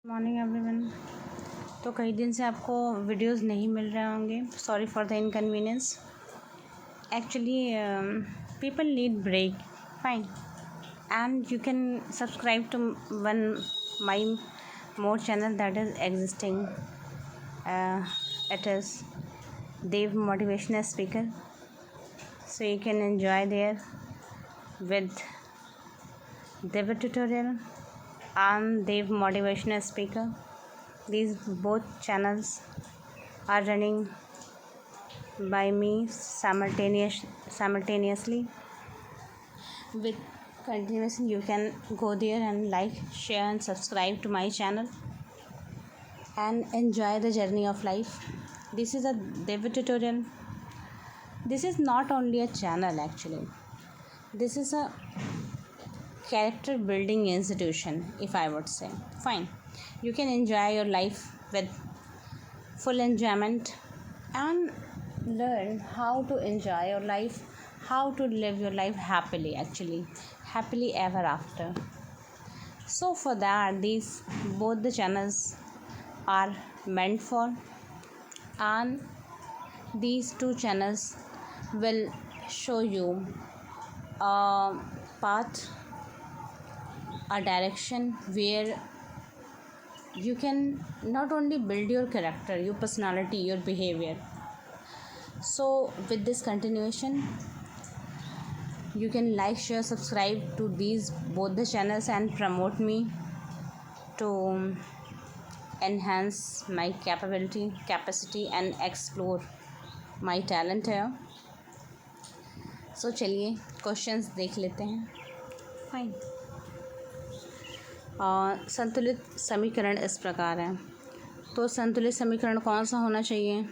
Morning everyone. तो कई दिन से आपको वीडियोस नहीं मिल रहे होंगे, sorry for the inconvenience. Actually people need break, fine, and you can subscribe to one my more channel that is existing. It is Dev Motivational Speaker, so you can enjoy there with Dev tutorial and Dev Motivational Speaker. These both channels are running by me simultaneously with continuously. You can go there and like, share and subscribe to my channel and enjoy the journey of life. This is a Dev tutorial. This is not only a channel, actually this is a character building institution, if I would say. Fine, you can enjoy your life with full enjoyment and learn how to enjoy your life, how to live your life happily, actually happily ever after. So for that, these both the channels are meant for, and these two channels will show you a path, a direction where you can not only build your character, your personality, your behavior. So with this continuation, you can like, share, subscribe to these both the channels and promote me to enhance my capacity and explore my talent here. So चलिए questions देख लेते हैं. Fine. संतुलित समीकरण इस प्रकार है. तो संतुलित समीकरण कौन सा होना चाहिए?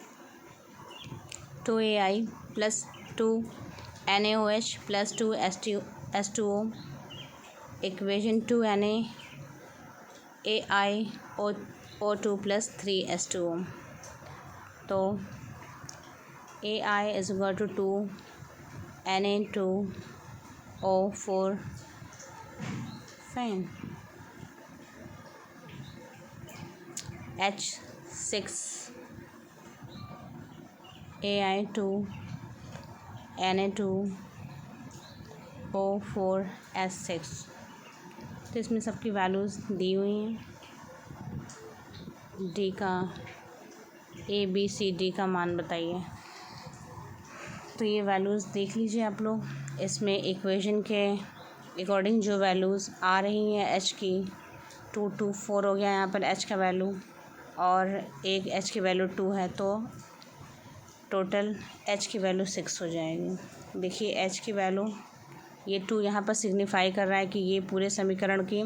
2AI plus 2NaOH plus 2H2O equation 2NaAiO2 plus 3H2O. तो AI is equal to 2Na2O4. Fine. H6AI2 Na2O4S6. तो इसमें सबकी वैल्यूज़ दी हुई हैं. डी का ABCD का मान बताइए. तो ये वैल्यूज़ देख लीजिए आप लोग. इसमें इक्वेशन के अकॉर्डिंग जो वैल्यूज़ आ रही हैं H की 2 2 4 हो गया यहाँ पर H का वैल्यू, और एक H की वैल्यू 2 है, तो टोटल H की वैल्यू 6 हो जाएगी. देखिए H की वैल्यू, ये 2 यहाँ पर सिग्निफाई कर रहा है कि ये पूरे समीकरण की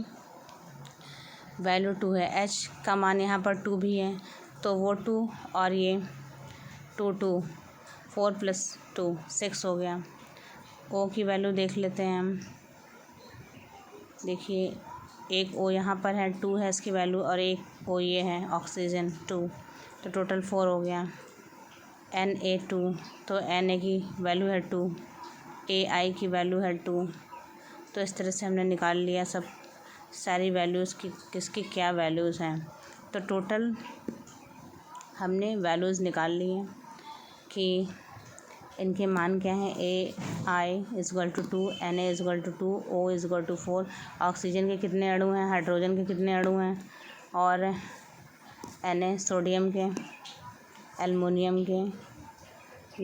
वैल्यू 2 है. H का मान यहाँ पर 2 भी है, तो वो 2 और ये 2 2 4 प्लस 2 6 हो गया. O की वैल्यू देख लेते हैं हम. देखिए एक O यहाँ पर है, 2 है इसकी वैल्यू, और एक O ये है ऑक्सीजन 2, तो टोटल 4 हो गया. Na2, तो Na की वैल्यू है 2, AI की वैल्यू है 2. तो इस तरह से हमने निकाल लिया सब सारी वैल्यूज़ की, किसकी क्या वैल्यूज़ हैं. तो टोटल हमने वैल्यूज़ निकाल ली हैं कि इनके मान क्या हैं. AI is equal to 2, Na is equal to 2, O is equal to 4. Oxygen के कितने अणु हैं, हाइड्रोजन के कितने अणु हैं, और Na सोडियम के, एलुमिनियम के,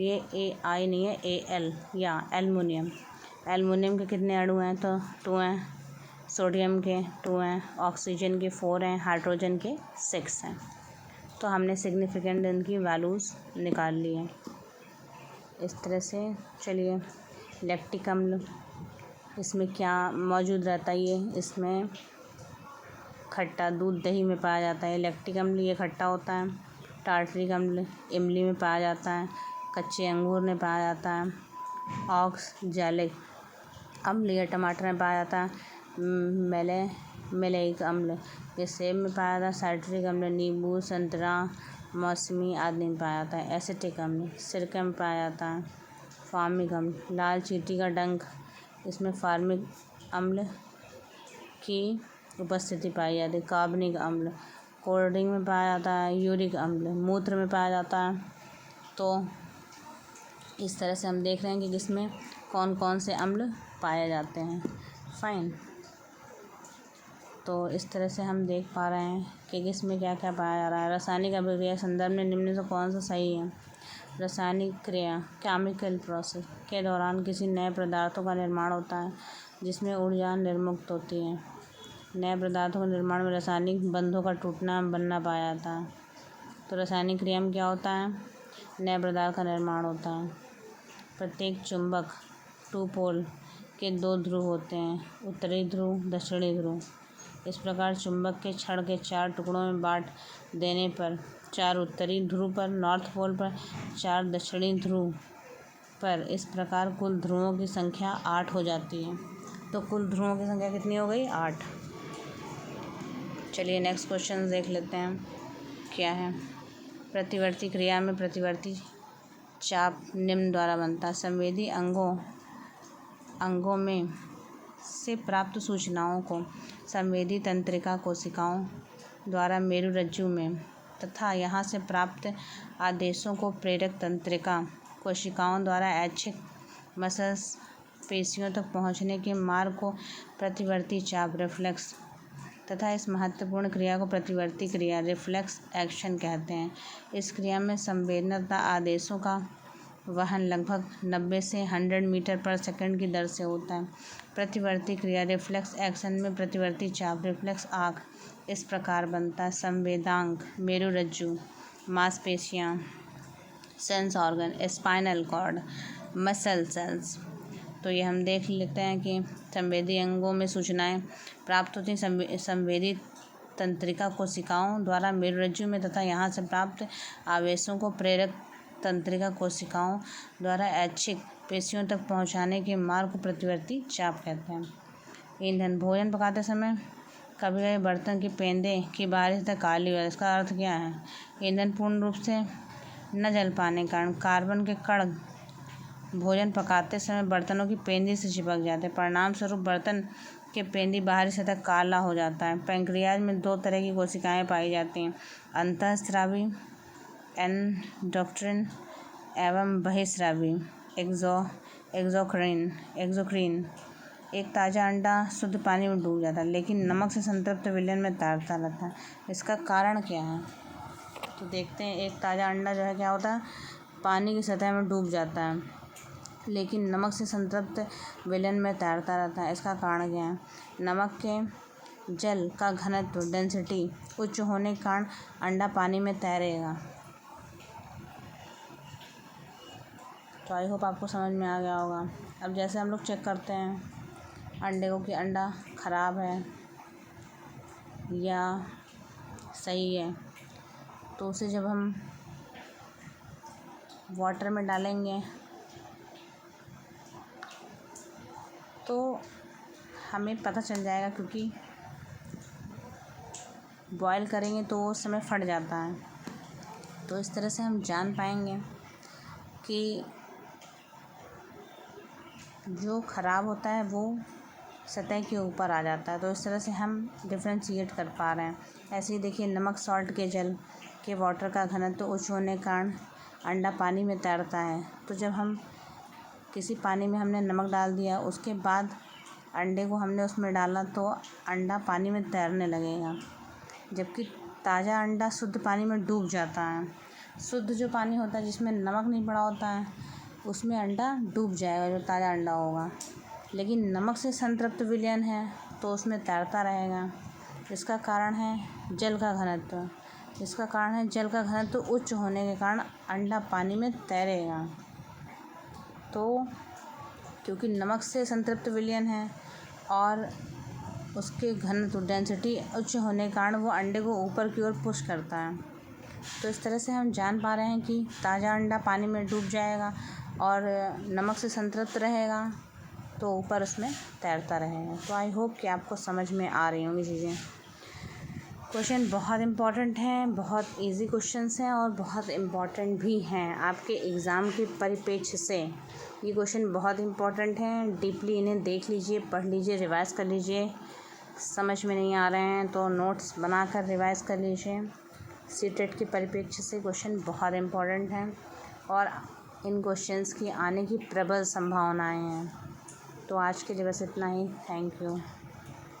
ये AI नहीं है Al या एलुमिनियम के कितने अणु हैं, तो 2 हैं. सोडियम के 2 हैं, ऑक्सीजन के 4 हैं, हाइड्रोजन के 6 हैं. तो हमने सिग्निफिकेंट इनकी वैल्यूज़ निकाल ली हैं इस तरह से. चलिए लैक्टिक अम्ल, इसमें क्या मौजूद रहता है? ये इसमें खट्टा दूध दही में पाया जाता है. लैक्टिक अम्ल ये खट्टा होता है. टार्टरिक अम्ल इमली में पाया जाता है, कच्चे अंगूर में पाया जाता है. ऑक्सैलिक अम्ल ये टमाटर में पाया जाता है. मेलेइक अम्ल ये सेब में पाया जाता है. साइट्रिक अम्ल नींबू, संतरा, मौसमी आदि में पाया जाता है. एसिटिक अम्ल सिरके में पाया जाता है. फार्मिक अम्ल लाल चींटी का डंक, इसमें फार्मिक अम्ल की उपस्थिति पाई जाती है। कार्बनिक अम्ल कोल्ड ड्रिंक में पाया जाता है। यूरिक अम्ल मूत्र में पाया जाता है। तो इस तरह से हम देख रहे हैं कि किसमें कौन कौन से अम्ल पाए जाते हैं। फाइन। तो इस तरह से हम देख पा रहे हैं कि किसमें क्या क्या पाया जा रहा है। रासायनिक अभिक्रिया संदर्भ में निम्न से कौन सा सही है। रासायनिक क्रिया केमिकल प्रोसेस के दौरान किसी नए पदार्थों का निर्माण होता है जिसमें ऊर्जा निर्मुक्त होती है। नए पदार्थों के निर्माण में रासायनिक बंधों का टूटना बनना पाया जाता है। तो रासायनिक क्रिया में क्या होता है, नए पदार्थ का निर्माण होता है। प्रत्येक चुंबक टू पोल के 2 ध्रुव होते हैं, उत्तरी ध्रुव दक्षिणी ध्रुव। इस प्रकार चुंबक के छड़ के 4 टुकड़ों में बांट देने पर 4 उत्तरी ध्रुव पर, नॉर्थ पोल पर, 4 दक्षिणी ध्रुव पर, इस प्रकार कुल ध्रुवों की संख्या 8 हो जाती है। तो कुल ध्रुवों की संख्या कितनी हो गई, 8। चलिए नेक्स्ट क्वेश्चन देख लेते हैं क्या है। प्रतिवर्ती क्रिया में प्रतिवर्ती चाप निम्न द्वारा बनता है। संवेदी अंगों में से प्राप्त सूचनाओं को संवेदी तंत्रिका कोशिकाओं द्वारा मेरुरज्जु में तथा यहाँ से प्राप्त आदेशों को प्रेरक तंत्रिका कोशिकाओं द्वारा ऐच्छिक मसल्स पेशियों तक पहुँचने के मार्ग को प्रतिवर्ती चाप रिफ्लेक्स तथा इस महत्वपूर्ण क्रिया को प्रतिवर्ती क्रिया रिफ्लेक्स एक्शन कहते हैं। इस क्रिया में संवेदना तथा आदेशों का वहन लगभग 90 से 100 मीटर पर सेकंड की दर से होता है। प्रतिवर्ती क्रिया रिफ्लेक्स एक्शन में प्रतिवर्ती चाप रिफ्लेक्स आर्क इस प्रकार बनता है। संवेदांग मेरुरज्जु, मांसपेशियाँ, sense organ, spinal cord, muscle cells. तो ये हम देख लेते हैं कि संवेदी अंगों में सूचनाएं प्राप्त होती हैं संवेदी तंत्रिका कोशिकाओं द्वारा मेरुरज्जु में तथा यहाँ से प्राप्त आवेशों को प्रेरक तंत्रिका कोशिकाओं द्वारा ऐच्छिक पेशियों तक पहुँचाने के मार्ग को प्रतिवर्ती चाप कहते हैं। ईंधन भोजन पकाते समय कभी कभी बर्तन के पेंदे की बाहरी सतह काली हो जाती है। इसका अर्थ क्या है, ईंधन पूर्ण रूप से न जल पाने के कारण कार्बन के कण भोजन पकाते समय बर्तनों की पेंदी से चिपक जाते हैं। परिणाम स्वरूप बर्तन के पेंदी बाहरी सतह काला हो जाता है। पैंक्रियाज में 2 तरह की कोशिकाएं पाई जाती हैं, अंतःस्रावी एंडोक्राइन एवं बहिःस्रावी एक्सोक्राइन। एक ताज़ा अंडा शुद्ध पानी में डूब जाता है लेकिन नमक से संतृप्त विलयन में तैरता रहता है। इसका कारण क्या है, तो देखते हैं। एक ताज़ा अंडा जो है क्या होता है, पानी की सतह में डूब जाता है लेकिन नमक से संतृप्त विलयन में तैरता रहता है। इसका कारण क्या है, नमक के जल का घनत्व डेंसिटी उच्च होने के कारण अंडा पानी में तैरेगा। तो आई होप आपको समझ में आ गया होगा। अब जैसे हम लोग चेक करते हैं अंडे को कि अंडा ख़राब है या सही है, तो उसे जब हम वाटर में डालेंगे तो हमें पता चल जाएगा, क्योंकि बॉयल करेंगे तो उस समय फट जाता है। तो इस तरह से हम जान पाएंगे कि जो ख़राब होता है वो सतह के ऊपर आ जाता है। तो इस तरह से हम डिफ्रेंशिएट कर पा रहे हैं। ऐसे ही देखिए, नमक सॉल्ट के जल के वाटर का घनत्व उच्च होने के कारण अंडा पानी में तैरता है। तो जब हम किसी पानी में हमने नमक डाल दिया, उसके बाद अंडे को हमने उसमें डाला तो अंडा पानी में तैरने लगेगा, जबकि ताज़ा अंडा शुद्ध पानी में डूब जाता है। शुद्ध जो पानी होता है जिसमें नमक नहीं पड़ा होता है उसमें अंडा डूब जाएगा, जो ताज़ा अंडा होगा। लेकिन नमक से संतृप्त विलयन है तो उसमें तैरता रहेगा। इसका कारण है जल का घनत्व। इसका कारण है जल का घनत्व उच्च होने के कारण अंडा पानी में तैरेगा। तो क्योंकि नमक से संतृप्त विलयन है और उसके घनत्व डेंसिटी उच्च होने के कारण वो अंडे को ऊपर की ओर पुश करता है। तो इस तरह से हम जान पा रहे हैं कि ताज़ा अंडा पानी में डूब जाएगा और नमक से संतृप्त रहेगा तो ऊपर उसमें तैरता रहेगा। तो आई होप कि आपको समझ में आ रही होंगी चीज़ें। क्वेश्चन बहुत इम्पॉर्टेंट हैं, बहुत इजी क्वेश्चंस हैं और बहुत इम्पॉर्टेंट भी हैं आपके एग्ज़ाम के परिप्रेक्ष्य से। ये क्वेश्चन बहुत इम्पॉर्टेंट हैं, डीपली इन्हें देख लीजिए, पढ़ लीजिए, रिवाइज़ कर लीजिए। समझ में नहीं आ रहे हैं तो नोट्स बनाकर रिवाइज़ कर लीजिए। सीटेट के परिप्रेक्ष्य से क्वेश्चन बहुत इम्पोर्टेंट हैं और इन क्वेश्चंस की आने की प्रबल संभावनाएं हैं। तो आज के लिए बस इतना ही। Thank you.